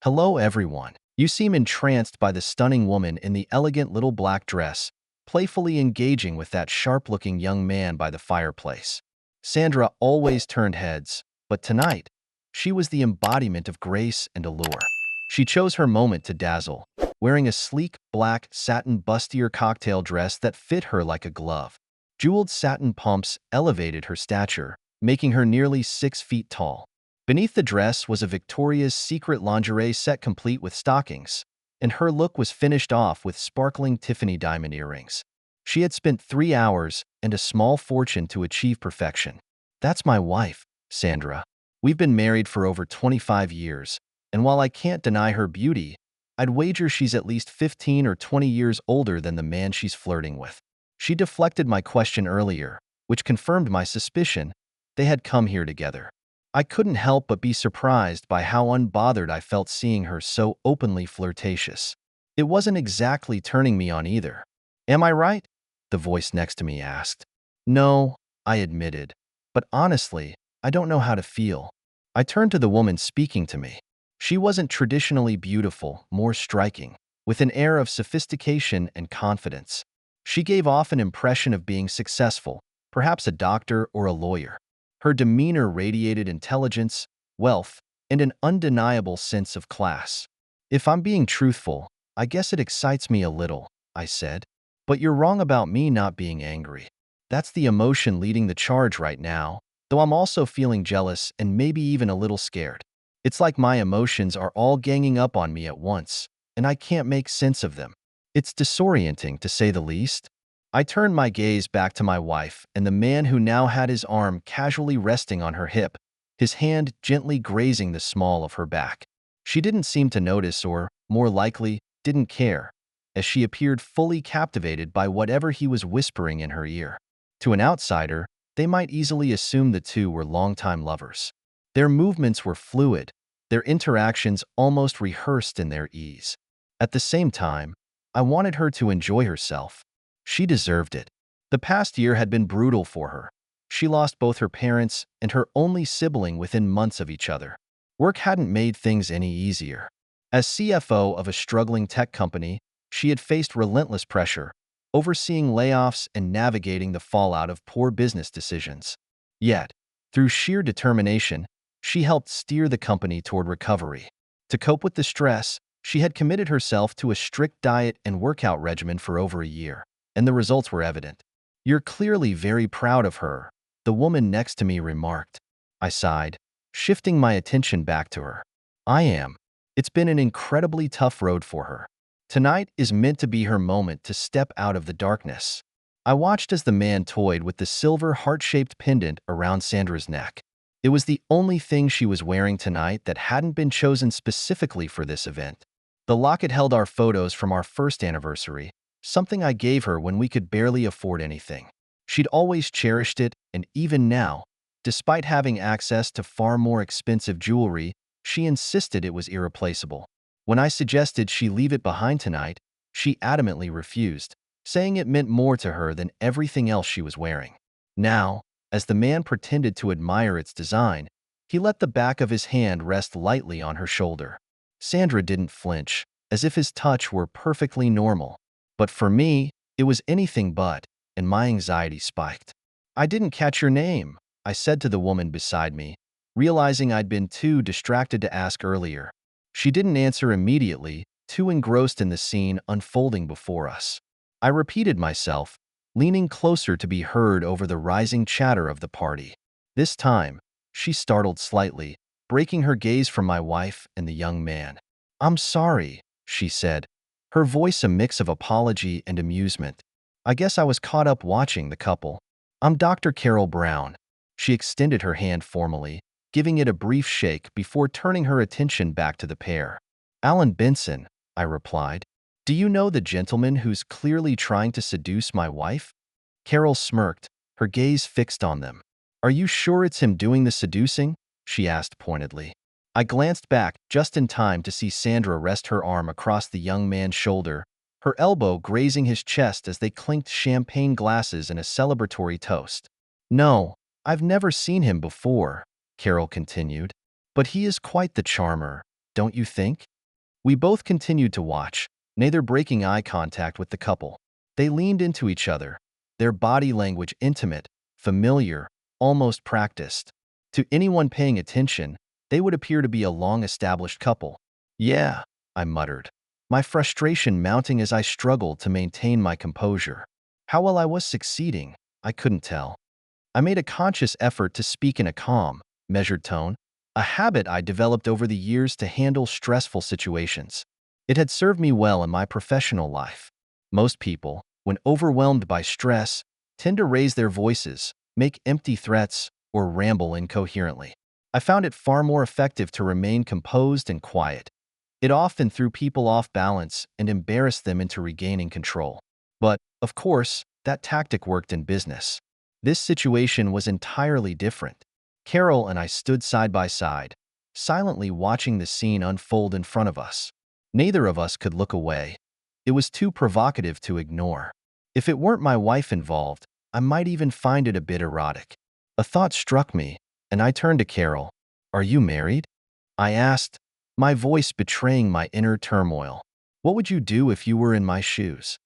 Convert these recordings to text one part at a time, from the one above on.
Hello, everyone. You seem entranced by the stunning woman in the elegant little black dress, playfully engaging with that sharp-looking young man by the fireplace. Sandra always turned heads, but tonight, she was the embodiment of grace and allure. She chose her moment to dazzle, wearing a sleek, black, satin bustier cocktail dress that fit her like a glove. Jeweled satin pumps elevated her stature, making her nearly 6 feet tall. Beneath the dress was a Victoria's Secret lingerie set complete with stockings, and her look was finished off with sparkling Tiffany diamond earrings. She had spent 3 hours and a small fortune to achieve perfection. That's my wife, Sandra. We've been married for over 25 years, and while I can't deny her beauty, I'd wager she's at least 15 or 20 years older than the man she's flirting with. She deflected my question earlier, which confirmed my suspicion. They had come here together. I couldn't help but be surprised by how unbothered I felt seeing her so openly flirtatious. It wasn't exactly turning me on either. Am I right? The voice next to me asked. No, I admitted. But honestly, I don't know how to feel. I turned to the woman speaking to me. She wasn't traditionally beautiful, more striking, with an air of sophistication and confidence. She gave off an impression of being successful, perhaps a doctor or a lawyer. Her demeanor radiated intelligence, wealth, and an undeniable sense of class. If I'm being truthful, I guess it excites me a little, I said. But you're wrong about me not being angry. That's the emotion leading the charge right now, though I'm also feeling jealous and maybe even a little scared. It's like my emotions are all ganging up on me at once, and I can't make sense of them. It's disorienting, to say the least. I turned my gaze back to my wife and the man who now had his arm casually resting on her hip, his hand gently grazing the small of her back. She didn't seem to notice or, more likely, didn't care, as she appeared fully captivated by whatever he was whispering in her ear. To an outsider, they might easily assume the two were longtime lovers. Their movements were fluid, their interactions almost rehearsed in their ease. At the same time, I wanted her to enjoy herself. She deserved it. The past year had been brutal for her. She lost both her parents and her only sibling within months of each other. Work hadn't made things any easier. As CFO of a struggling tech company, she had faced relentless pressure, overseeing layoffs and navigating the fallout of poor business decisions. Yet, through sheer determination, she helped steer the company toward recovery. To cope with the stress, she had committed herself to a strict diet and workout regimen for over a year, and the results were evident. You're clearly very proud of her, the woman next to me remarked. I sighed, shifting my attention back to her. I am. It's been an incredibly tough road for her. Tonight is meant to be her moment to step out of the darkness. I watched as the man toyed with the silver heart-shaped pendant around Sandra's neck. It was the only thing she was wearing tonight that hadn't been chosen specifically for this event. The locket held our photos from our first anniversary, something I gave her when we could barely afford anything. She'd always cherished it, and even now, despite having access to far more expensive jewelry, she insisted it was irreplaceable. When I suggested she leave it behind tonight, she adamantly refused, saying it meant more to her than everything else she was wearing. Now, as the man pretended to admire its design, he let the back of his hand rest lightly on her shoulder. Sandra didn't flinch, as if his touch were perfectly normal. But for me, it was anything but, and my anxiety spiked. I didn't catch your name, I said to the woman beside me, realizing I'd been too distracted to ask earlier. She didn't answer immediately, too engrossed in the scene unfolding before us. I repeated myself, leaning closer to be heard over the rising chatter of the party. This time, she startled slightly, breaking her gaze from my wife and the young man. I'm sorry, she said, her voice a mix of apology and amusement. I guess I was caught up watching the couple. I'm Dr. Carol Brown. She extended her hand formally, giving it a brief shake before turning her attention back to the pair. Alan Benson, I replied. Do you know the gentleman who's clearly trying to seduce my wife? Carol smirked, her gaze fixed on them. Are you sure it's him doing the seducing? She asked pointedly. I glanced back just in time to see Sandra rest her arm across the young man's shoulder, her elbow grazing his chest as they clinked champagne glasses in a celebratory toast. No, I've never seen him before, Carol continued, but he is quite the charmer, don't you think? We both continued to watch, neither breaking eye contact with the couple. They leaned into each other, their body language intimate, familiar, almost practiced. To anyone paying attention, they would appear to be a long-established couple. Yeah, I muttered, my frustration mounting as I struggled to maintain my composure. How well I was succeeding, I couldn't tell. I made a conscious effort to speak in a calm, measured tone, a habit I developed over the years to handle stressful situations. It had served me well in my professional life. Most people, when overwhelmed by stress, tend to raise their voices, make empty threats, or ramble incoherently. I found it far more effective to remain composed and quiet. It often threw people off balance and embarrassed them into regaining control. But, of course, that tactic worked in business. This situation was entirely different. Carol and I stood side by side, silently watching the scene unfold in front of us. Neither of us could look away. It was too provocative to ignore. If it weren't my wife involved, I might even find it a bit erotic. A thought struck me, and I turned to Carol. "Are you married?" I asked, my voice betraying my inner turmoil. "What would you do if you were in my shoes?"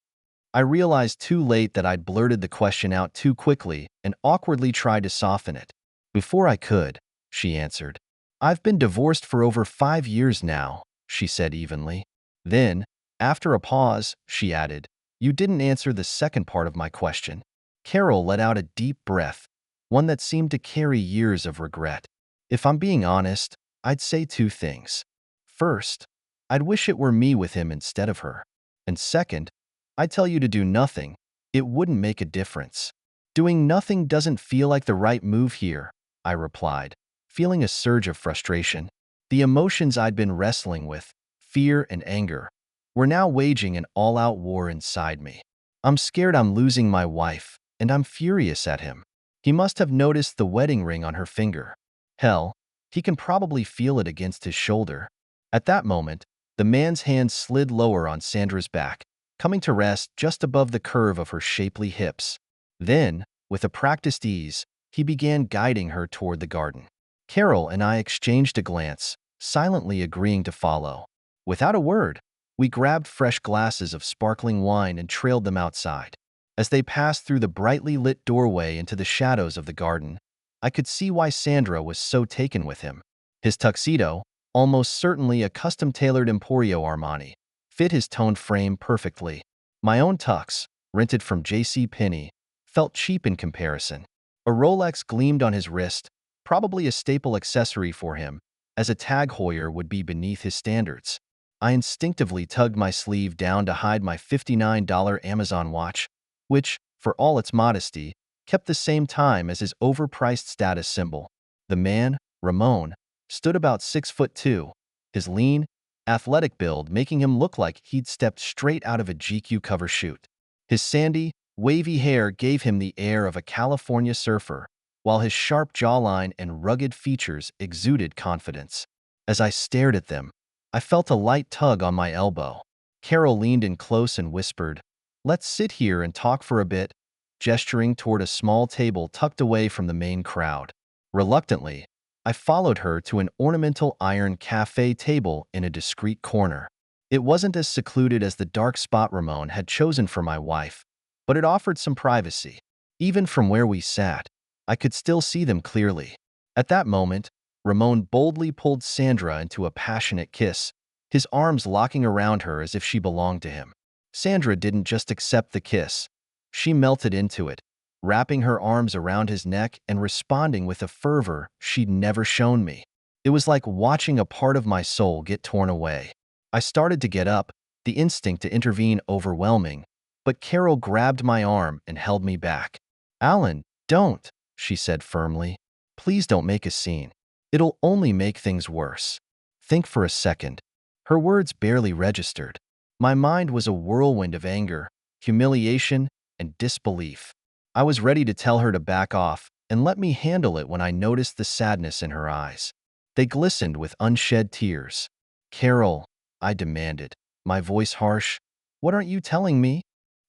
I realized too late that I'd blurted the question out too quickly and awkwardly tried to soften it. "Before I could," she answered. "I've been divorced for over 5 years now," she said evenly. Then, after a pause, she added, "You didn't answer the second part of my question." Carol let out a deep breath, one that seemed to carry years of regret. "If I'm being honest, I'd say 2 things. First, I'd wish it were me with him instead of her. And second, I'd tell you to do nothing. It wouldn't make a difference." "Doing nothing doesn't feel like the right move here," I replied, feeling a surge of frustration. The emotions I'd been wrestling with, fear and anger, were now waging an all-out war inside me. I'm scared I'm losing my wife, and I'm furious at him. He must have noticed the wedding ring on her finger. Hell, he can probably feel it against his shoulder. At that moment, the man's hand slid lower on Sandra's back, coming to rest just above the curve of her shapely hips. Then, with a practiced ease, he began guiding her toward the garden. Carol and I exchanged a glance, silently agreeing to follow. Without a word, we grabbed fresh glasses of sparkling wine and trailed them outside. As they passed through the brightly lit doorway into the shadows of the garden, I could see why Sandra was so taken with him. His tuxedo, almost certainly a custom-tailored Emporio Armani, fit his toned frame perfectly. My own tux, rented from J.C. Penney, felt cheap in comparison. A Rolex gleamed on his wrist, probably a staple accessory for him, as a Tag Heuer would be beneath his standards. I instinctively tugged my sleeve down to hide my $59 Amazon watch, which, for all its modesty, kept the same time as his overpriced status symbol. The man, Ramon, stood about 6'2", his lean, athletic build making him look like he'd stepped straight out of a GQ cover shoot. His sandy, wavy hair gave him the air of a California surfer, while his sharp jawline and rugged features exuded confidence. As I stared at them, I felt a light tug on my elbow. Carol leaned in close and whispered, "Let's sit here and talk for a bit," gesturing toward a small table tucked away from the main crowd. Reluctantly, I followed her to an ornamental iron cafe table in a discreet corner. It wasn't as secluded as the dark spot Ramon had chosen for my wife, but it offered some privacy. Even from where we sat, I could still see them clearly. At that moment, Ramon boldly pulled Sandra into a passionate kiss, his arms locking around her as if she belonged to him. Sandra didn't just accept the kiss. She melted into it, wrapping her arms around his neck and responding with a fervor she'd never shown me. It was like watching a part of my soul get torn away. I started to get up, the instinct to intervene overwhelming, but Carol grabbed my arm and held me back. "Alan, don't," she said firmly. "Please don't make a scene. It'll only make things worse. Think for a second." Her words barely registered. My mind was a whirlwind of anger, humiliation, and disbelief. I was ready to tell her to back off and let me handle it when I noticed the sadness in her eyes. They glistened with unshed tears. "Carol," I demanded, my voice harsh, "what aren't you telling me?"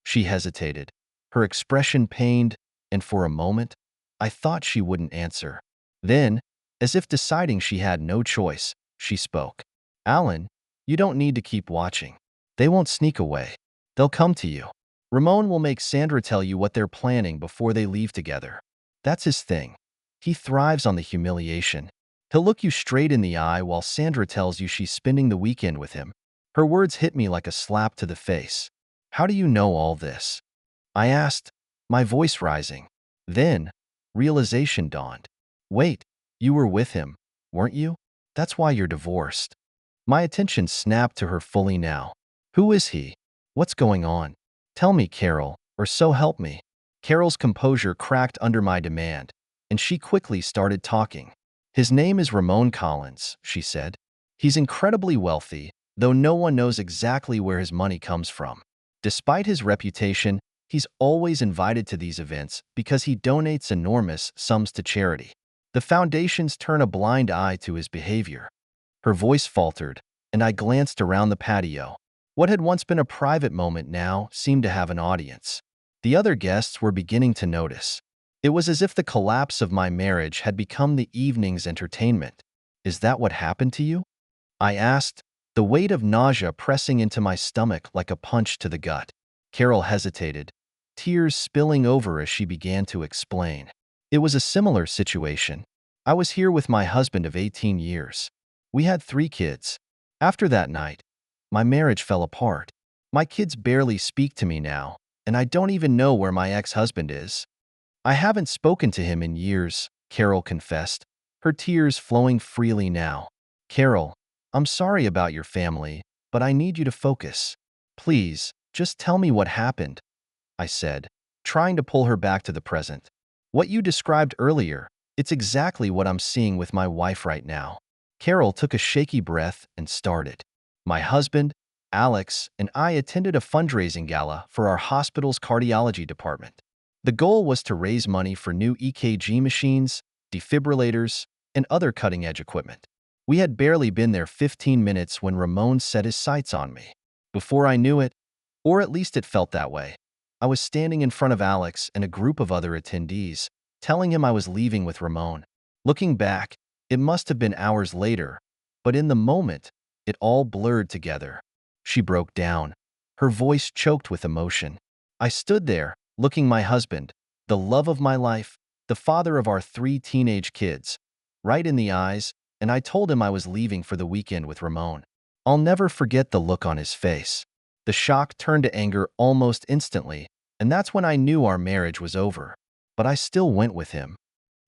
She hesitated, her expression pained, and for a moment, I thought she wouldn't answer. Then, as if deciding she had no choice, she spoke. Alan, you don't need to keep watching. They won't sneak away. They'll come to you. Ramon will make Sandra tell you what they're planning before they leave together. That's his thing. He thrives on the humiliation. He'll look you straight in the eye while Sandra tells you she's spending the weekend with him. Her words hit me like a slap to the face. How do you know all this? I asked, my voice rising. Then, realization dawned. Wait, you were with him, weren't you? That's why you're divorced. My attention snapped to her fully now. Who is he? What's going on? Tell me, Carol, or so help me. Carol's composure cracked under my demand, and she quickly started talking. His name is Ramon Collins, she said. He's incredibly wealthy, though no one knows exactly where his money comes from. Despite his reputation, he's always invited to these events because he donates enormous sums to charity. The foundations turn a blind eye to his behavior. Her voice faltered, and I glanced around the patio. What had once been a private moment now seemed to have an audience. The other guests were beginning to notice. It was as if the collapse of my marriage had become the evening's entertainment. Is that what happened to you? I asked, the weight of nausea pressing into my stomach like a punch to the gut. Carol hesitated, tears spilling over as she began to explain. It was a similar situation. I was here with my husband of 18 years. We had 3 kids. After that night, my marriage fell apart. My kids barely speak to me now, and I don't even know where my ex-husband is. I haven't spoken to him in years, Carol confessed, her tears flowing freely now. Carol, I'm sorry about your family, but I need you to focus. Please, just tell me what happened, I said, trying to pull her back to the present. What you described earlier, it's exactly what I'm seeing with my wife right now. Carol took a shaky breath and started. My husband, Alex, and I attended a fundraising gala for our hospital's cardiology department. The goal was to raise money for new EKG machines, defibrillators, and other cutting-edge equipment. We had barely been there 15 minutes when Ramon set his sights on me. Before I knew it, or at least it felt that way, I was standing in front of Alex and a group of other attendees, telling him I was leaving with Ramon. Looking back, it must have been hours later, but in the moment, it all blurred together. She broke down, her voice choked with emotion. I stood there, looking my husband, the love of my life, the father of our 3 teenage kids, right in the eyes, and I told him I was leaving for the weekend with Ramon. I'll never forget the look on his face. The shock turned to anger almost instantly, and that's when I knew our marriage was over. But I still went with him.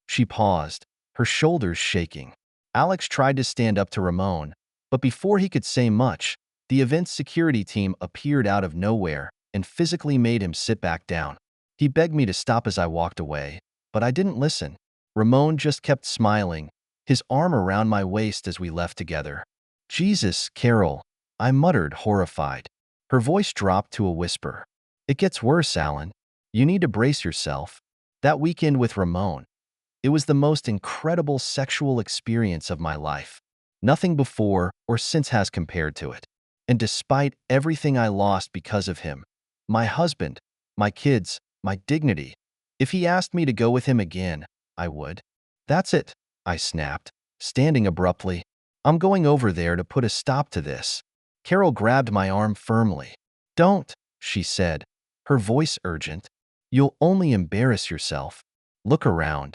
She paused, her shoulders shaking. Alex tried to stand up to Ramon, but before he could say much, the event's security team appeared out of nowhere and physically made him sit back down. He begged me to stop as I walked away, but I didn't listen. Ramon just kept smiling, his arm around my waist as we left together. Jesus, Carol, I muttered, horrified. Her voice dropped to a whisper. It gets worse, Alan. You need to brace yourself. That weekend with Ramon, it was the most incredible sexual experience of my life. Nothing before or since has compared to it. And despite everything I lost because of him, my husband, my kids, my dignity, if he asked me to go with him again, I would. That's it, I snapped, standing abruptly. I'm going over there to put a stop to this. Carol grabbed my arm firmly. Don't, she said, her voice urgent. You'll only embarrass yourself. Look around.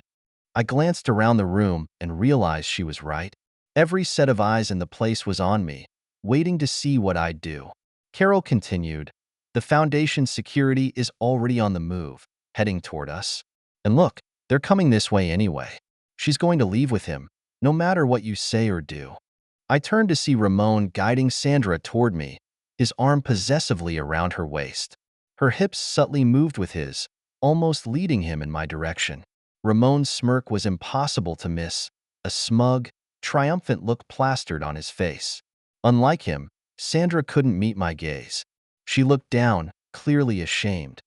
I glanced around the room and realized she was right. Every set of eyes in the place was on me, waiting to see what I'd do. Carol continued, the Foundation's security is already on the move, heading toward us. And look, they're coming this way anyway. She's going to leave with him, no matter what you say or do. I turned to see Ramon guiding Sandra toward me, his arm possessively around her waist. Her hips subtly moved with his, almost leading him in my direction. Ramon's smirk was impossible to miss, a smug, triumphant look plastered on his face. Unlike him, Sandra couldn't meet my gaze. She looked down, clearly ashamed,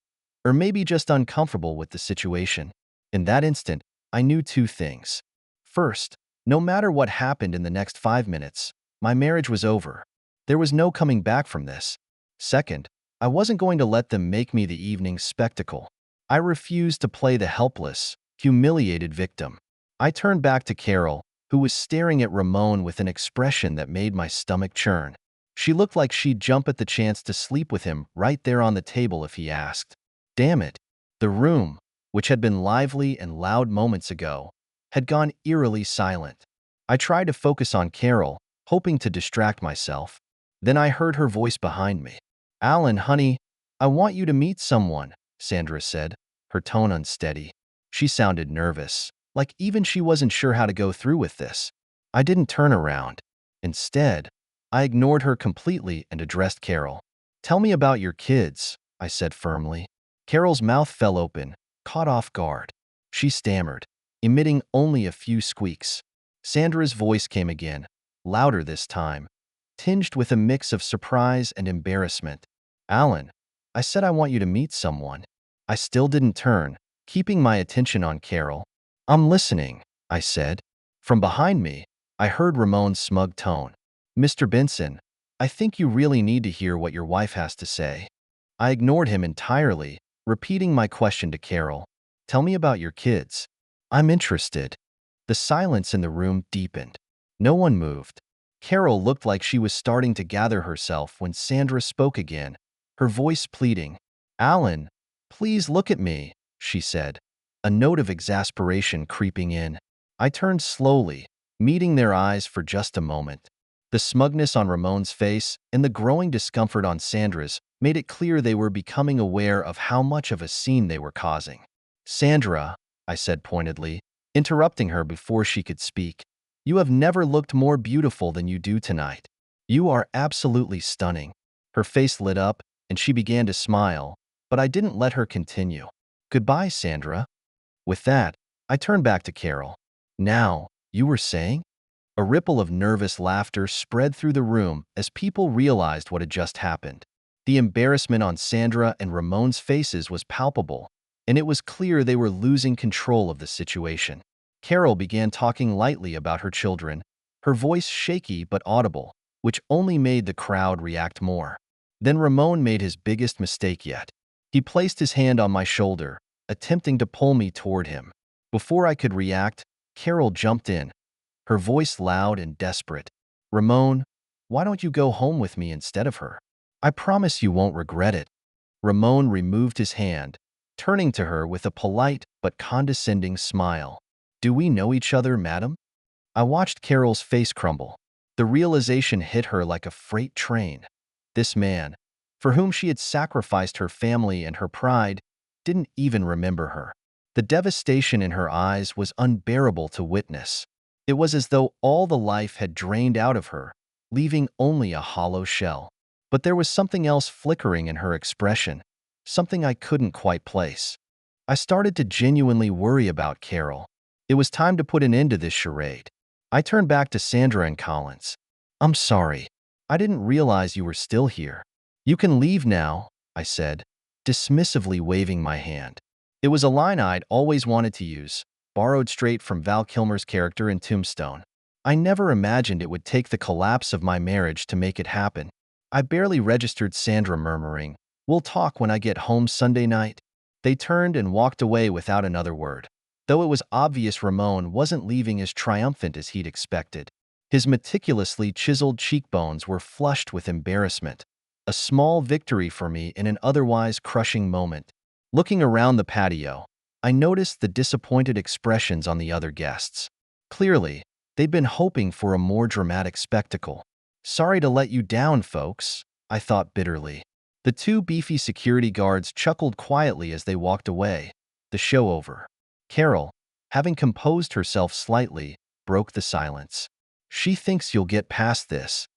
or maybe just uncomfortable with the situation. In that instant, I knew 2 things. First, no matter what happened in the next 5 minutes, my marriage was over. There was no coming back from this. Second, I wasn't going to let them make me the evening's spectacle. I refused to play the helpless, humiliated victim. I turned back to Carol, who was staring at Ramon with an expression that made my stomach churn. She looked like she'd jump at the chance to sleep with him right there on the table if he asked. Damn it. The room, which had been lively and loud moments ago, had gone eerily silent. I tried to focus on Carol, hoping to distract myself. Then I heard her voice behind me. Alan, honey, I want you to meet someone, Sandra said, her tone unsteady. She sounded nervous, like even she wasn't sure how to go through with this. I didn't turn around. Instead, I ignored her completely and addressed Carol. Tell me about your kids, I said firmly. Carol's mouth fell open, caught off guard. She stammered, emitting only a few squeaks. Sandra's voice came again, louder this time, tinged with a mix of surprise and embarrassment. Alan, I said I want you to meet someone. I still didn't turn, keeping my attention on Carol. I'm listening, I said. From behind me, I heard Ramon's smug tone. Mr. Benson, I think you really need to hear what your wife has to say. I ignored him entirely, repeating my question to Carol. Tell me about your kids. I'm interested. The silence in the room deepened. No one moved. Carol looked like she was starting to gather herself when Sandra spoke again, her voice pleading. Alan, please look at me, she said, a note of exasperation creeping in. I turned slowly, meeting their eyes for just a moment. The smugness on Ramon's face and the growing discomfort on Sandra's made it clear they were becoming aware of how much of a scene they were causing. Sandra, I said pointedly, interrupting her before she could speak, you have never looked more beautiful than you do tonight. You are absolutely stunning. Her face lit up, and she began to smile, but I didn't let her continue. Goodbye, Sandra. With that, I turned back to Carol. Now, you were saying? A ripple of nervous laughter spread through the room as people realized what had just happened. The embarrassment on Sandra and Ramon's faces was palpable, and it was clear they were losing control of the situation. Carol began talking lightly about her children, her voice shaky but audible, which only made the crowd react more. Then Ramon made his biggest mistake yet. He placed his hand on my shoulder, attempting to pull me toward him. Before I could react, Carol jumped in, her voice loud and desperate. Ramon, why don't you go home with me instead of her? I promise you won't regret it. Ramon removed his hand, turning to her with a polite but condescending smile. Do we know each other, madam? I watched Carol's face crumble. The realization hit her like a freight train. This man, for whom she had sacrificed her family and her pride, didn't even remember her. The devastation in her eyes was unbearable to witness. It was as though all the life had drained out of her, leaving only a hollow shell. But there was something else flickering in her expression, something I couldn't quite place. I started to genuinely worry about Carol. It was time to put an end to this charade. I turned back to Sandra and Collins. I'm sorry. I didn't realize you were still here. You can leave now, I said, dismissively waving my hand. It was a line I'd always wanted to use, borrowed straight from Val Kilmer's character in Tombstone. I never imagined it would take the collapse of my marriage to make it happen. I barely registered Sandra murmuring, "We'll talk when I get home Sunday night." They turned and walked away without another word. Though it was obvious Ramon wasn't leaving as triumphant as he'd expected. His meticulously chiseled cheekbones were flushed with embarrassment. A small victory for me in an otherwise crushing moment. Looking around the patio, I noticed the disappointed expressions on the other guests. Clearly, they'd been hoping for a more dramatic spectacle. Sorry to let you down, folks, I thought bitterly. The two beefy security guards chuckled quietly as they walked away, the show over. Carol, having composed herself slightly, broke the silence. She thinks you'll get past this.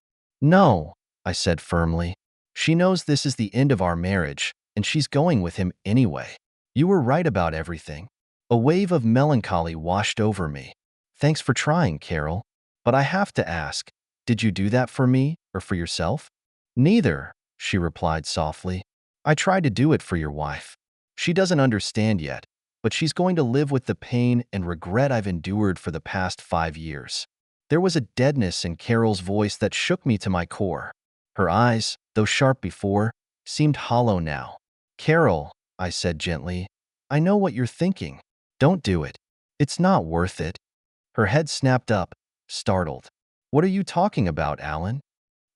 No, I said firmly. She knows this is the end of our marriage, and she's going with him anyway. You were right about everything. A wave of melancholy washed over me. Thanks for trying, Carol. But I have to ask, did you do that for me or for yourself? Neither, she replied softly. I tried to do it for your wife. She doesn't understand yet, but she's going to live with the pain and regret I've endured for the past 5 years. There was a deadness in Carol's voice that shook me to my core. Her eyes, though sharp before, seemed hollow now. Carol, I said gently, I know what you're thinking. Don't do it. It's not worth it. Her head snapped up, startled. What are you talking about, Alan?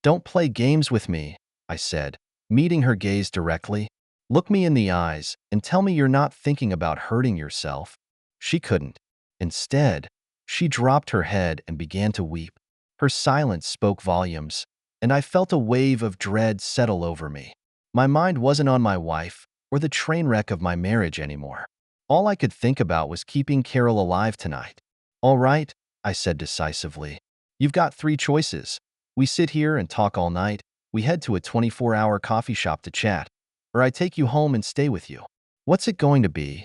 Don't play games with me, I said, meeting her gaze directly. Look me in the eyes and tell me you're not thinking about hurting yourself. She couldn't. Instead, she dropped her head and began to weep. Her silence spoke volumes, and I felt a wave of dread settle over me. My mind wasn't on my wife or the train wreck of my marriage anymore. All I could think about was keeping Carol alive tonight. All right, I said decisively. You've got three choices. We sit here and talk all night, we head to a 24-hour coffee shop to chat, or I take you home and stay with you. What's it going to be?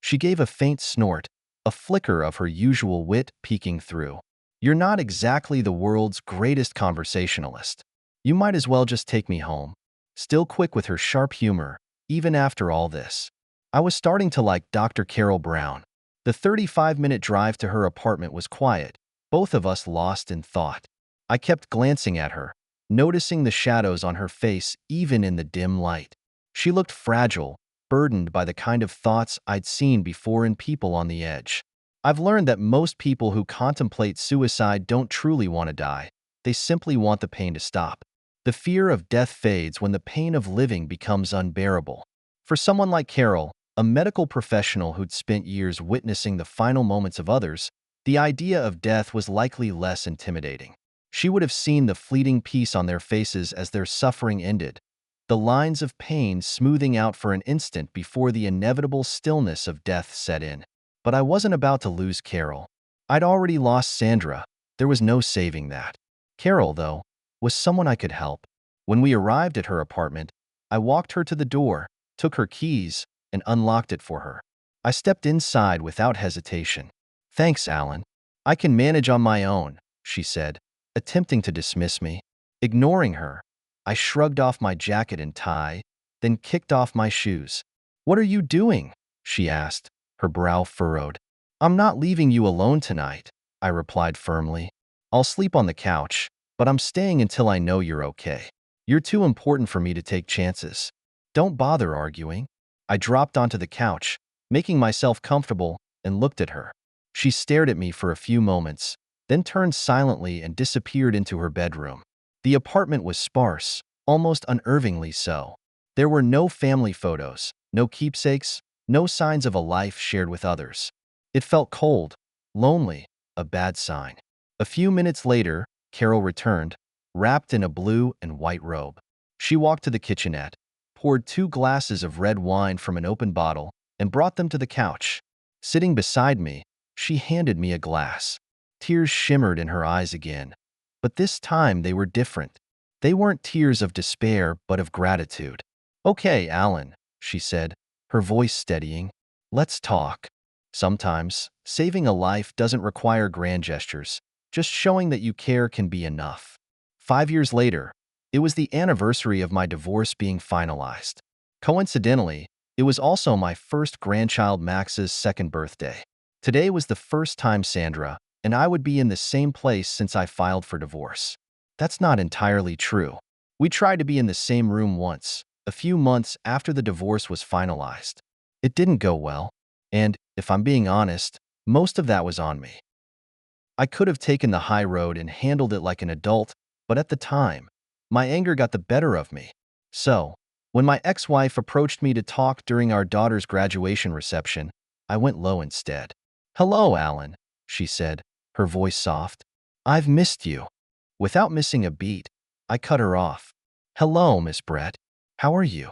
She gave a faint snort, a flicker of her usual wit peeking through. You're not exactly the world's greatest conversationalist. You might as well just take me home. Still quick with her sharp humor, even after all this. I was starting to like Dr. Carol Brown. The 35-minute drive to her apartment was quiet, both of us lost in thought. I kept glancing at her, noticing the shadows on her face even in the dim light. She looked fragile, burdened by the kind of thoughts I'd seen before in people on the edge. I've learned that most people who contemplate suicide don't truly want to die. They simply want the pain to stop. The fear of death fades when the pain of living becomes unbearable. For someone like Carol, a medical professional who'd spent years witnessing the final moments of others, the idea of death was likely less intimidating. She would have seen the fleeting peace on their faces as their suffering ended, the lines of pain smoothing out for an instant before the inevitable stillness of death set in. But I wasn't about to lose Carol. I'd already lost Sandra. There was no saving that. Carol, though, was someone I could help. When we arrived at her apartment, I walked her to the door, took her keys, and unlocked it for her. I stepped inside without hesitation. Thanks, Alan. I can manage on my own, she said, attempting to dismiss me. Ignoring her, I shrugged off my jacket and tie, then kicked off my shoes. What are you doing? She asked, her brow furrowed. I'm not leaving you alone tonight, I replied firmly. I'll sleep on the couch, but I'm staying until I know you're okay. You're too important for me to take chances. Don't bother arguing. I dropped onto the couch, making myself comfortable, and looked at her. She stared at me for a few moments, then turned silently and disappeared into her bedroom. The apartment was sparse, almost unnervingly so. There were no family photos, no keepsakes, no signs of a life shared with others. It felt cold, lonely, a bad sign. A few minutes later, Carol returned, wrapped in a blue and white robe. She walked to the kitchenette, poured 2 glasses of red wine from an open bottle, and brought them to the couch. Sitting beside me, she handed me a glass. Tears shimmered in her eyes again. But this time they were different. They weren't tears of despair, but of gratitude. Okay, Alan, she said, her voice steadying. Let's talk. Sometimes, saving a life doesn't require grand gestures. Just showing that you care can be enough. 5 years later, it was the anniversary of my divorce being finalized. Coincidentally, it was also my first grandchild Max's 2nd birthday. Today was the first time Sandra and I would be in the same place since I filed for divorce. That's not entirely true. We tried to be in the same room once, a few months after the divorce was finalized. It didn't go well, and, if I'm being honest, most of that was on me. I could have taken the high road and handled it like an adult, but at the time, my anger got the better of me. So, when my ex-wife approached me to talk during our daughter's graduation reception, I went low instead. Hello, Alan, she said, her voice soft. I've missed you. Without missing a beat, I cut her off. Hello, Miss Brett. How are you?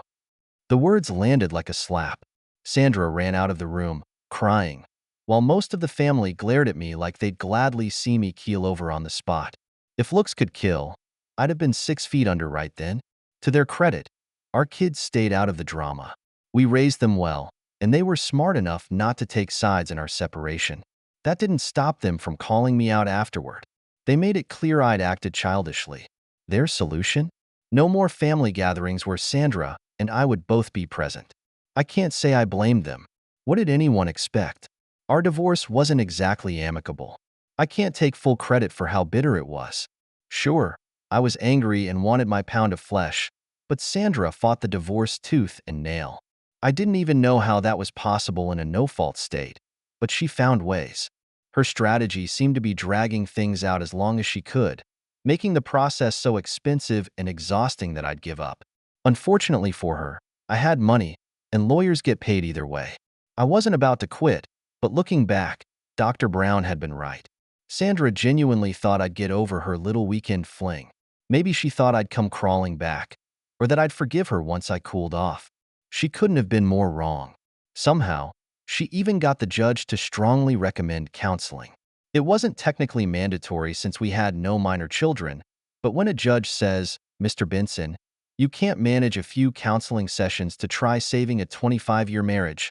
The words landed like a slap. Sandra ran out of the room, crying, while most of the family glared at me like they'd gladly see me keel over on the spot. If looks could kill, I'd have been 6 feet under right then. To their credit, our kids stayed out of the drama. We raised them well, and they were smart enough not to take sides in our separation. That didn't stop them from calling me out afterward. They made it clear I'd acted childishly. Their solution? No more family gatherings where Sandra and I would both be present. I can't say I blamed them. What did anyone expect? Our divorce wasn't exactly amicable. I can't take full credit for how bitter it was. Sure, I was angry and wanted my pound of flesh, but Sandra fought the divorce tooth and nail. I didn't even know how that was possible in a no-fault state, but she found ways. Her strategy seemed to be dragging things out as long as she could, making the process so expensive and exhausting that I'd give up. Unfortunately for her, I had money, and lawyers get paid either way. I wasn't about to quit, but looking back, Dr. Brown had been right. Sandra genuinely thought I'd get over her little weekend fling. Maybe she thought I'd come crawling back, or that I'd forgive her once I cooled off. She couldn't have been more wrong. Somehow, she even got the judge to strongly recommend counseling. It wasn't technically mandatory since we had no minor children, but when a judge says, "Mr. Benson, you can't manage a few counseling sessions to try saving a 25-year marriage,"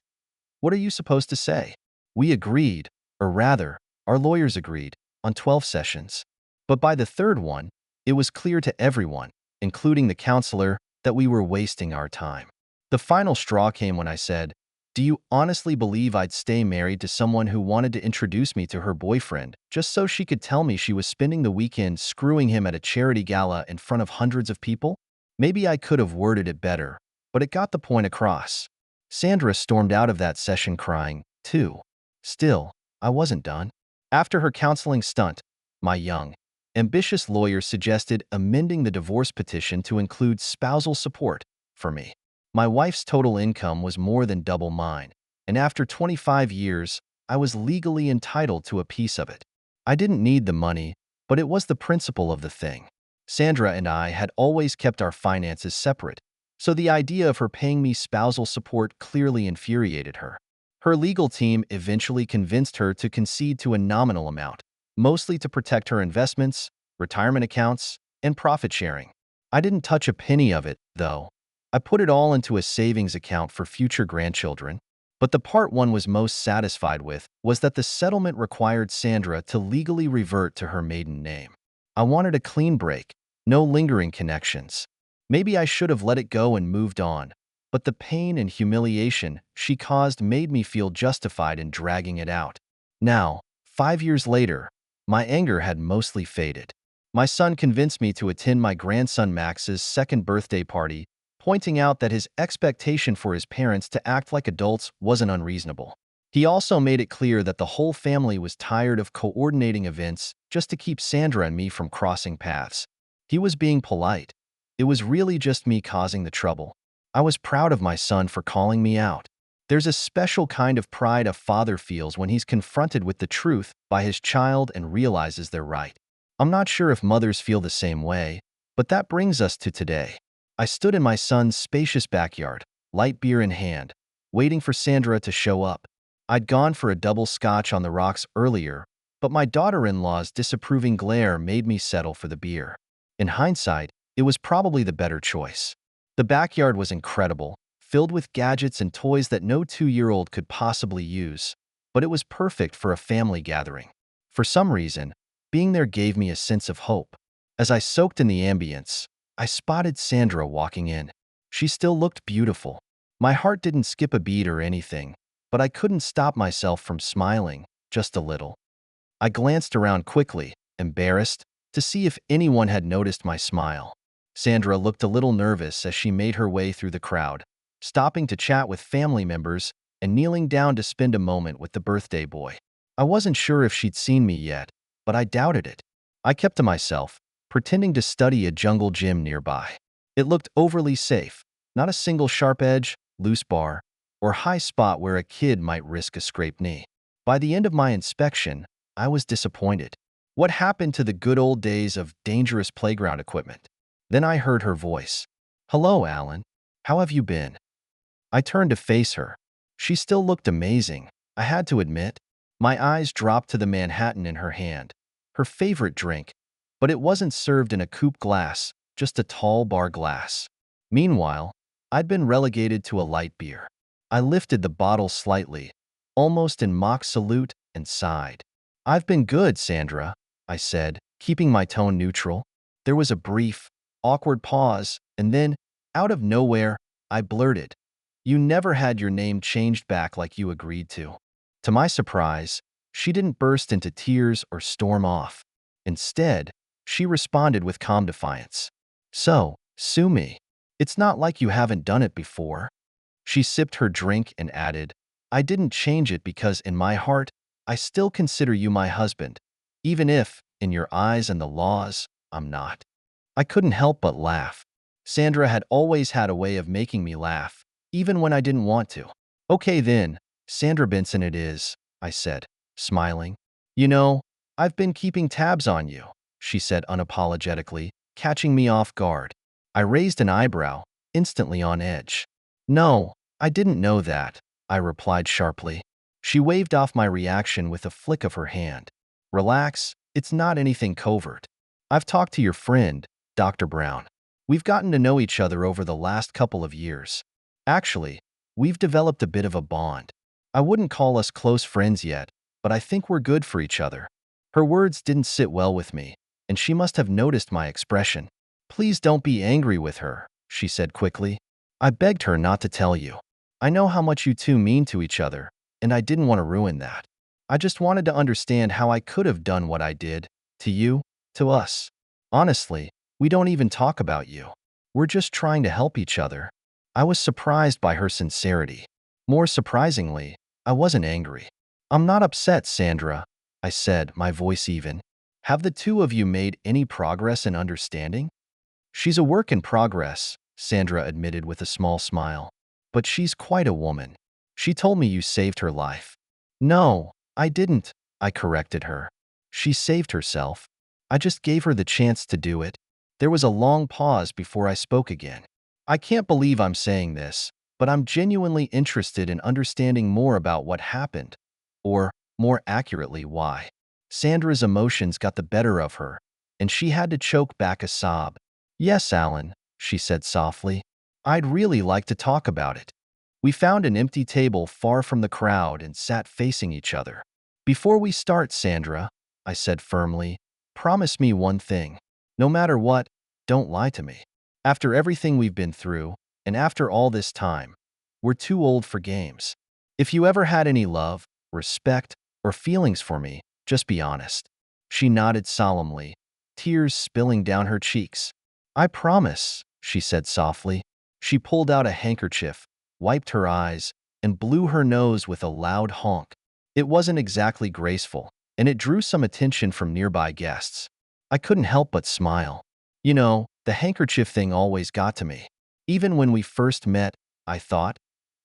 what are you supposed to say? We agreed, or rather, our lawyers agreed, on 12 sessions. But by the third one, it was clear to everyone, including the counselor, that we were wasting our time. The final straw came when I said, "Do you honestly believe I'd stay married to someone who wanted to introduce me to her boyfriend just so she could tell me she was spending the weekend screwing him at a charity gala in front of hundreds of people?" Maybe I could have worded it better, but it got the point across. Sandra stormed out of that session crying, too. Still, I wasn't done. After her counseling stunt, my young, ambitious lawyer suggested amending the divorce petition to include spousal support for me. My wife's total income was more than double mine, and after 25 years, I was legally entitled to a piece of it. I didn't need the money, but it was the principle of the thing. Sandra and I had always kept our finances separate, so the idea of her paying me spousal support clearly infuriated her. Her legal team eventually convinced her to concede to a nominal amount, mostly to protect her investments, retirement accounts, and profit sharing. I didn't touch a penny of it, though. I put it all into a savings account for future grandchildren. But the part one was most satisfied with was that the settlement required Sandra to legally revert to her maiden name. I wanted a clean break, no lingering connections. Maybe I should have let it go and moved on, but the pain and humiliation she caused made me feel justified in dragging it out. Now, 5 years later, my anger had mostly faded. My son convinced me to attend my grandson Max's second birthday party, pointing out that his expectation for his parents to act like adults wasn't unreasonable. He also made it clear that the whole family was tired of coordinating events just to keep Sandra and me from crossing paths. He was being polite. It was really just me causing the trouble. I was proud of my son for calling me out. There's a special kind of pride a father feels when he's confronted with the truth by his child and realizes they're right. I'm not sure if mothers feel the same way, but that brings us to today. I stood in my son's spacious backyard, light beer in hand, waiting for Sandra to show up. I'd gone for a double scotch on the rocks earlier, but my daughter-in-law's disapproving glare made me settle for the beer. In hindsight, it was probably the better choice. The backyard was incredible, filled with gadgets and toys that no 2-year-old could possibly use, but it was perfect for a family gathering. For some reason, being there gave me a sense of hope. As I soaked in the ambience, I spotted Sandra walking in. She still looked beautiful. My heart didn't skip a beat or anything, but I couldn't stop myself from smiling, just a little. I glanced around quickly, embarrassed, to see if anyone had noticed my smile. Sandra looked a little nervous as she made her way through the crowd, stopping to chat with family members and kneeling down to spend a moment with the birthday boy. I wasn't sure if she'd seen me yet, but I doubted it. I kept to myself, pretending to study a jungle gym nearby. It looked overly safe, not a single sharp edge, loose bar, or high spot where a kid might risk a scraped knee. By the end of my inspection, I was disappointed. What happened to the good old days of dangerous playground equipment? Then I heard her voice. "Hello, Alan. How have you been?" I turned to face her. She still looked amazing, I had to admit. My eyes dropped to the Manhattan in her hand, her favorite drink, but it wasn't served in a coupe glass, just a tall bar glass. Meanwhile, I'd been relegated to a light beer. I lifted the bottle slightly, almost in mock salute, and sighed. "I've been good, Sandra," I said, keeping my tone neutral. There was a brief, awkward pause, and then, out of nowhere, I blurted, "You never had your name changed back like you agreed to." To my surprise, she didn't burst into tears or storm off. Instead, she responded with calm defiance. "So, sue me. It's not like you haven't done it before." She sipped her drink and added, "I didn't change it because in my heart, I still consider you my husband, even if, in your eyes and the laws, I'm not. I couldn't help but laugh. Sandra had always had a way of making me laugh, even when I didn't want to. Okay then, Sandra Benson it is, I said, smiling. You know, I've been keeping tabs on you, she said unapologetically, catching me off guard. I raised an eyebrow, instantly on edge. No, I didn't know that, I replied sharply. She waved off my reaction with a flick of her hand. Relax, it's not anything covert. I've talked to your friend, Dr. Brown. We've gotten to know each other over the last couple of years. Actually, we've developed a bit of a bond. I wouldn't call us close friends yet, but I think we're good for each other. Her words didn't sit well with me, and she must have noticed my expression. Please don't be angry with her, she said quickly. I begged her not to tell you. I know how much you two mean to each other, and I didn't want to ruin that. I just wanted to understand how I could have done what I did, to you, to us. Honestly, we don't even talk about you. We're just trying to help each other. I was surprised by her sincerity. More surprisingly, I wasn't angry. I'm not upset, Sandra, I said, my voice even. Have the two of you made any progress in understanding? She's a work in progress, Sandra admitted with a small smile. But she's quite a woman. She told me you saved her life. No, I didn't, I corrected her. She saved herself. I just gave her the chance to do it. There was a long pause before I spoke again. I can't believe I'm saying this, but I'm genuinely interested in understanding more about what happened. Or, more accurately, why. Sandra's emotions got the better of her, and she had to choke back a sob. Yes, Alan, she said softly. I'd really like to talk about it. We found an empty table far from the crowd and sat facing each other. Before we start, Sandra, I said firmly, promise me one thing. No matter what, don't lie to me. After everything we've been through, and after all this time, we're too old for games. If you ever had any love, respect, or feelings for me, just be honest. She nodded solemnly, tears spilling down her cheeks. I promise, she said softly. She pulled out a handkerchief, wiped her eyes, and blew her nose with a loud honk. It wasn't exactly graceful, and it drew some attention from nearby guests. I couldn't help but smile. You know, the handkerchief thing always got to me. Even when we first met, I thought,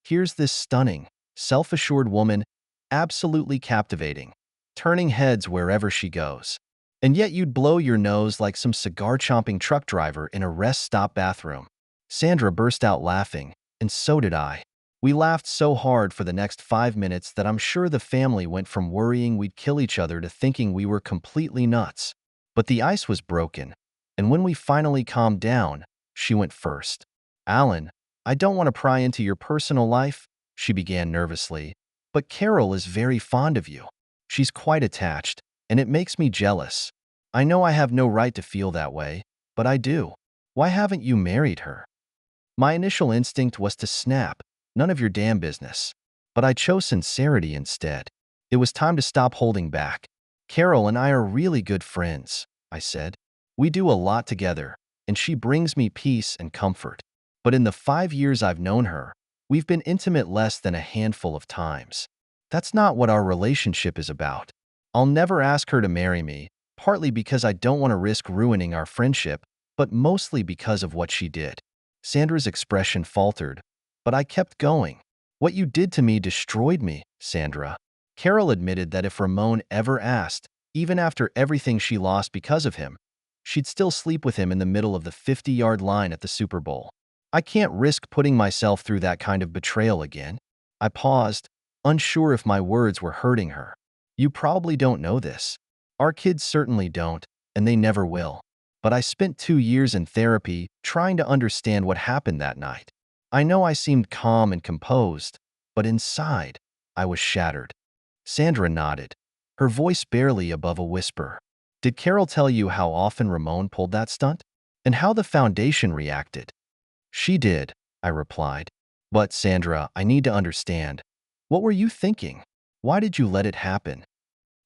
here's this stunning, self-assured woman, absolutely captivating, turning heads wherever she goes. And yet you'd blow your nose like some cigar-chomping truck driver in a rest stop bathroom. Sandra burst out laughing, and so did I. We laughed so hard for the next 5 minutes that I'm sure the family went from worrying we'd kill each other to thinking we were completely nuts. But the ice was broken, and when we finally calmed down, she went first. Alan, I don't want to pry into your personal life, she began nervously, but Carol is very fond of you. She's quite attached, and it makes me jealous. I know I have no right to feel that way, but I do. Why haven't you married her? My initial instinct was to snap, none of your damn business. But I chose sincerity instead. It was time to stop holding back. Carol and I are really good friends, I said. We do a lot together, and she brings me peace and comfort. But in the 5 years I've known her, we've been intimate less than a handful of times. That's not what our relationship is about. I'll never ask her to marry me, partly because I don't want to risk ruining our friendship, but mostly because of what she did. Sandra's expression faltered, but I kept going. What you did to me destroyed me, Sandra. Carol admitted that if Ramon ever asked, even after everything she lost because of him, she'd still sleep with him in the middle of the 50-yard line at the Super Bowl. I can't risk putting myself through that kind of betrayal again. I paused, unsure if my words were hurting her. You probably don't know this. Our kids certainly don't, and they never will. But I spent 2 years in therapy trying to understand what happened that night. I know I seemed calm and composed, but inside, I was shattered. Sandra nodded, her voice barely above a whisper. Did Carol tell you how often Ramon pulled that stunt? And how the foundation reacted? She did, I replied. But, Sandra, I need to understand. What were you thinking? Why did you let it happen?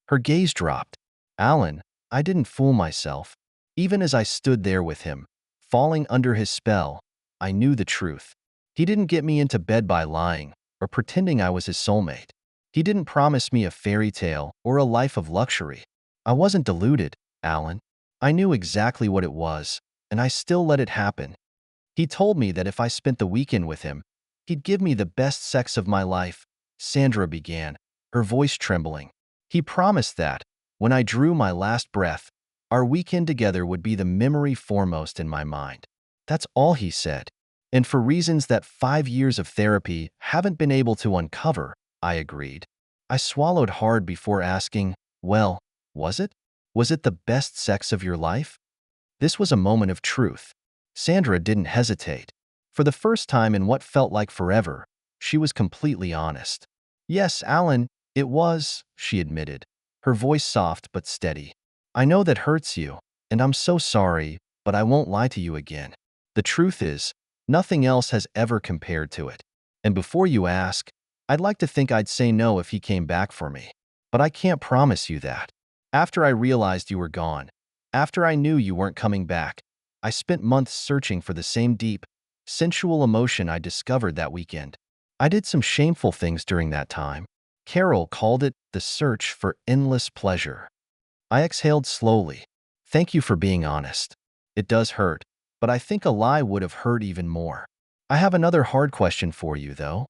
Her gaze dropped. Alan, I didn't fool myself. Even as I stood there with him, falling under his spell, I knew the truth. He didn't get me into bed by lying or pretending I was his soulmate. He didn't promise me a fairy tale or a life of luxury. I wasn't deluded, Alan. I knew exactly what it was, and I still let it happen. He told me that if I spent the weekend with him, he'd give me the best sex of my life, Sandra began, her voice trembling. He promised that, when I drew my last breath, our weekend together would be the memory foremost in my mind. That's all he said. And for reasons that 5 years of therapy haven't been able to uncover, I agreed. I swallowed hard before asking, well, was it? Was it the best sex of your life? This was a moment of truth. Sandra didn't hesitate. For the first time in what felt like forever, she was completely honest. Yes, Alan, it was, she admitted, her voice soft but steady. I know that hurts you, and I'm so sorry, but I won't lie to you again. The truth is, nothing else has ever compared to it. And before you ask, I'd like to think I'd say no if he came back for me. But I can't promise you that. After I realized you were gone, after I knew you weren't coming back, I spent months searching for the same deep, sensual emotion I discovered that weekend. I did some shameful things during that time. Carol called it the search for endless pleasure. I exhaled slowly. Thank you for being honest. It does hurt, but I think a lie would have hurt even more. I have another hard question for you, though.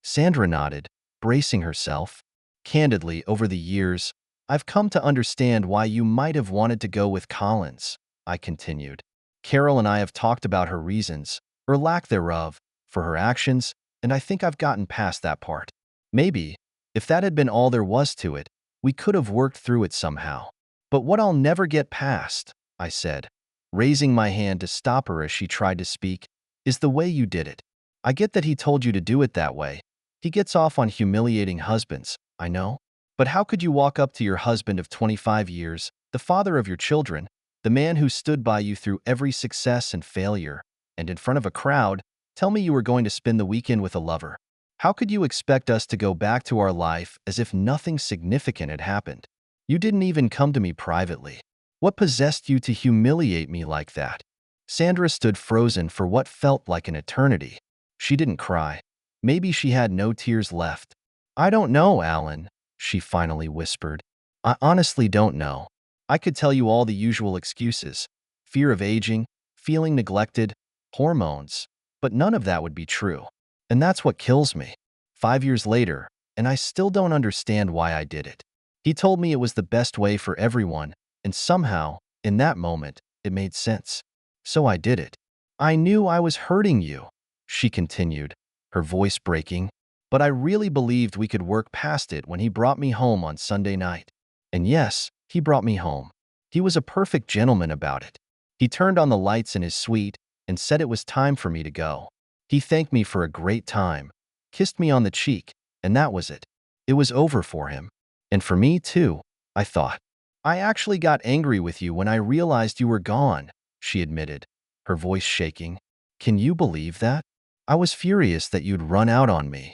Sandra nodded, bracing herself. Candidly, over the years, I've come to understand why you might have wanted to go with Collins, I continued. Carol and I have talked about her reasons, or lack thereof, for her actions, and I think I've gotten past that part. Maybe, if that had been all there was to it, we could have worked through it somehow. But what I'll never get past, I said, raising my hand to stop her as she tried to speak, is the way you did it. I get that he told you to do it that way. He gets off on humiliating husbands, I know. But how could you walk up to your husband of 25 years, the father of your children, the man who stood by you through every success and failure, and in front of a crowd, tell me you were going to spend the weekend with a lover? How could you expect us to go back to our life as if nothing significant had happened? You didn't even come to me privately. What possessed you to humiliate me like that? Sandra stood frozen for what felt like an eternity. She didn't cry. Maybe she had no tears left. I don't know, Alan, she finally whispered. I honestly don't know. I could tell you all the usual excuses. Fear of aging, feeling neglected, hormones. But none of that would be true. And that's what kills me. 5 years later, and I still don't understand why I did it. He told me it was the best way for everyone, and somehow, in that moment, it made sense. So I did it. I knew I was hurting you, she continued, her voice breaking, but I really believed we could work past it when he brought me home on Sunday night. And yes, he brought me home. He was a perfect gentleman about it. He turned on the lights in his suite and said it was time for me to go. He thanked me for a great time, kissed me on the cheek, and that was it. It was over for him. And for me, too, I thought. I actually got angry with you when I realized you were gone, she admitted, her voice shaking. Can you believe that? I was furious that you'd run out on me.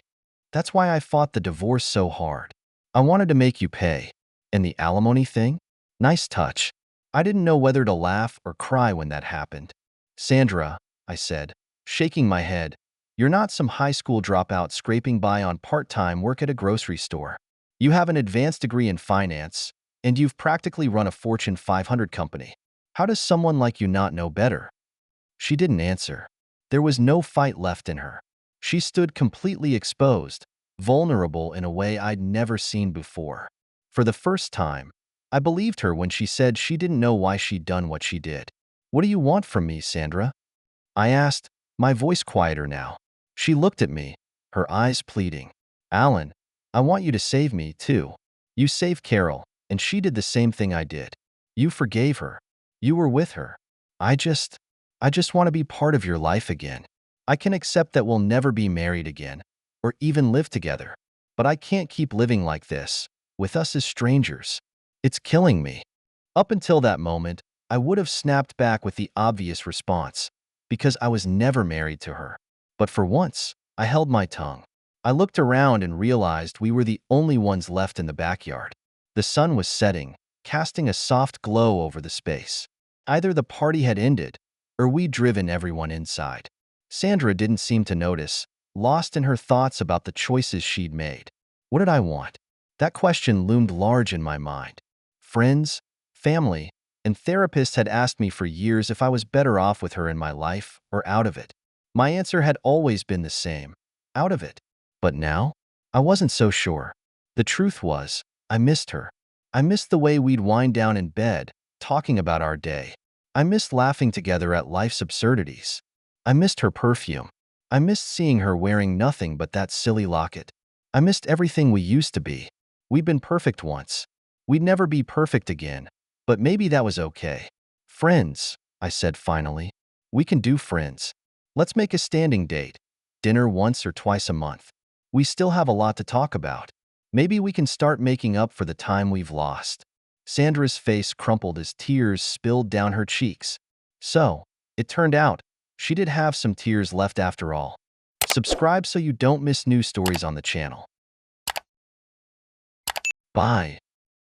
That's why I fought the divorce so hard. I wanted to make you pay. And the alimony thing? Nice touch. I didn't know whether to laugh or cry when that happened. Sandra, I said, shaking my head, you're not some high school dropout scraping by on part-time work at a grocery store. You have an advanced degree in finance, and you've practically run a Fortune 500 company. How does someone like you not know better? She didn't answer. There was no fight left in her. She stood completely exposed, vulnerable in a way I'd never seen before. For the first time, I believed her when she said she didn't know why she'd done what she did. What do you want from me, Sandra? I asked, my voice quieter now. She looked at me, her eyes pleading. Alan, I want you to save me, too. You saved Carol, and she did the same thing I did. You forgave her. You were with her. I just want to be part of your life again. I can accept that we'll never be married again, or even live together. But I can't keep living like this, with us as strangers. It's killing me. Up until that moment, I would have snapped back with the obvious response, because I was never married to her. But for once, I held my tongue. I looked around and realized we were the only ones left in the backyard. The sun was setting, casting a soft glow over the space. Either the party had ended, or we'd driven everyone inside. Sandra didn't seem to notice, lost in her thoughts about the choices she'd made. What did I want? That question loomed large in my mind. Friends, family, and therapists had asked me for years if I was better off with her in my life or out of it. My answer had always been the same: out of it. But now, I wasn't so sure. The truth was, I missed her. I missed the way we'd wind down in bed, talking about our day. I missed laughing together at life's absurdities. I missed her perfume. I missed seeing her wearing nothing but that silly locket. I missed everything we used to be. We'd been perfect once. We'd never be perfect again, but maybe that was okay. Friends, I said finally. We can do friends. Let's make a standing date. Dinner once or twice a month. We still have a lot to talk about. Maybe we can start making up for the time we've lost. Sandra's face crumpled as tears spilled down her cheeks. So, it turned out, she did have some tears left after all. Subscribe so you don't miss new stories on the channel. Bye.